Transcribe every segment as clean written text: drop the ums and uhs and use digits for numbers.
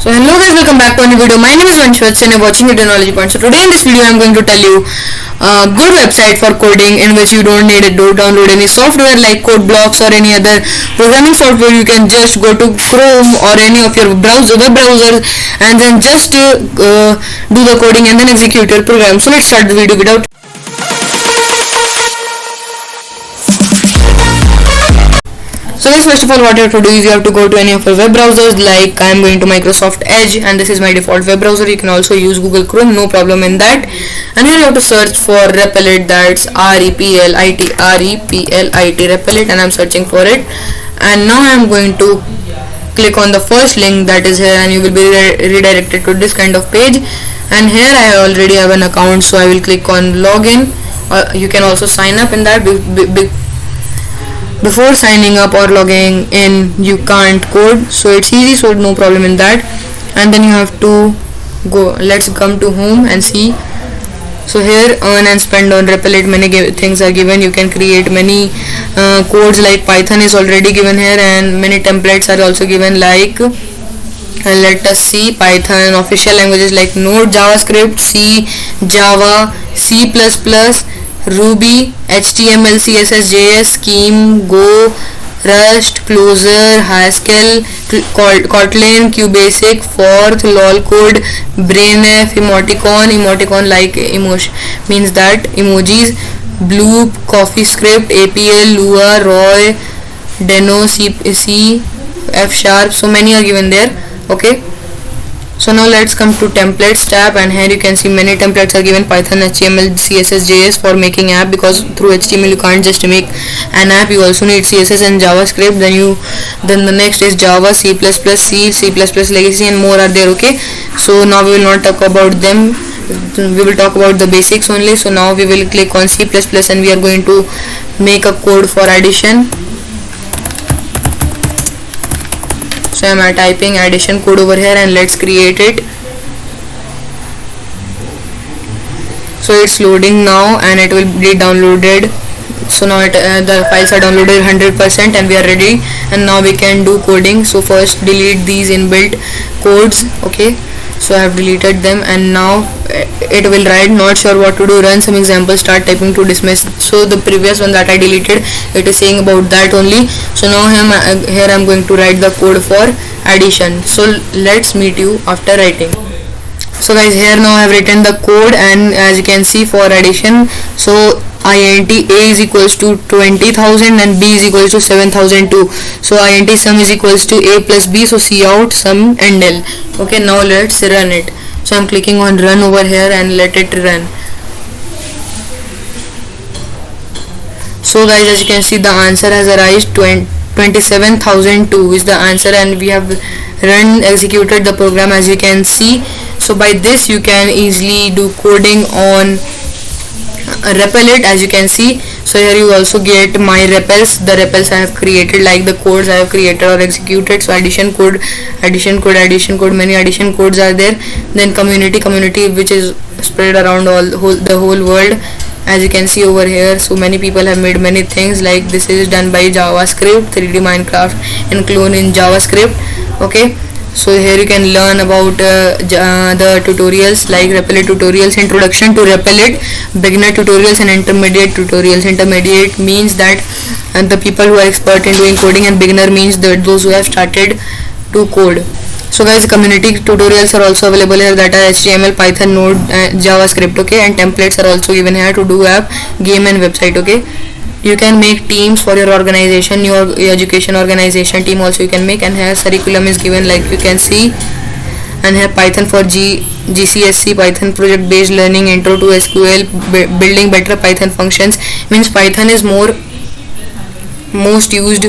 So hello guys, welcome back to a new video. My name is Vanshwat and you're watching the Technology Point. So today in this video I'm going to tell you a good website for coding in which you don't need to download any software like CodeBlocks or any other programming software. You can just go to Chrome or any of your web browsers and then just do the coding and then execute your program. So let's start the video without. So guys, first of all what you have to do is you have to go to any of your web browsers. Like I am going to Microsoft Edge and this is my default web browser. You can also use Google Chrome, no problem in that. And here you have to search for Replit, that's Replit, Replit, and I am searching for it. And now I am going to click on the first link that is here and you will be redirected to this kind of page. And here I already have an account, so I will click on login. You can also sign up in that. Before signing up or logging in you can't code, so it's easy, so no problem in that. And then you have to go, let's come to home and see. So here earn and spend on Replit, many things are given. You can create many codes, like Python is already given here and many templates are also given, like let us see Python official languages like Node, JavaScript, C, Java, C++, Ruby, HTML, CSS, JS, Scheme, Go, Rust, Clojure, Haskell, Kotlin, QBasic, Forth, LOLcode, BrainF, emoticon like emotion means that emojis, Bloop, CoffeeScript, APL, Lua, Roy, Deno, C, F#. So many are given there. Okay. So now let's come to templates tab, and here you can see many templates are given: Python, HTML, CSS, JS for making app, because through HTML you can't just make an app, you also need CSS and JavaScript. Then the next is Java, C++, C++ legacy, and more are there. Okay, so now we will not talk about them, we will talk about the basics only. So now we will click on C++ and we are going to make a code for addition. So I am typing addition code over here and let's create it. So it's loading now and it will be downloaded. So now the files are downloaded 100% and we are ready, and now we can do coding. So first delete these inbuilt codes. Okay, so I have deleted them and now it will write not sure what to do, run some examples, start typing to dismiss. So the previous one that I deleted, it is saying about that only. So now here I am going to write the code for addition. So let's meet you after writing. So guys, here now I have written the code, and as you can see for addition, so int a is equals to 20,000 and b is equals to 7,002. So int sum is equals to a plus b, so cout sum and l. Okay, now let's run it. So I'm clicking on run over here and let it run. So guys, as you can see the answer has arisen. 27,002 is the answer, and we have executed the program, as you can see. So by this you can easily do coding on Replit, as you can see. So here you also get my repls, the repls I have created, like the codes I have created or executed. So addition code, many addition codes are there. Then community which is spread around the whole world, as you can see over here. So many people have made many things, like this is done by JavaScript, 3D Minecraft and clone in JavaScript. Okay, so here you can learn about the tutorials like Replit tutorials, introduction to Replit, beginner tutorials and intermediate tutorials. Intermediate means that the people who are expert in doing coding, and beginner means that those who have started to code. So guys, community tutorials are also available here, that are HTML, Python, Node, JavaScript. Okay, and templates are also given here to do app, game and website. Okay, you can make teams for your organization, your education organization team also you can make. And here curriculum is given, like you can see. And here Python for GCSE, Python project based learning, intro to SQL, building better Python functions, means Python is most used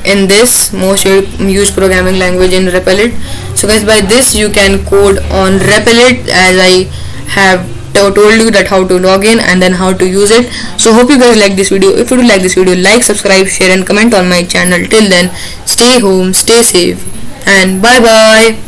in this, most used programming language in Replit. So guys, by this you can code on Replit, as I have told you that how to log in and then how to use it. So hope you guys like this video. If you do like this video, like, subscribe, share and comment on my channel. Till then, stay home, stay safe, and bye bye.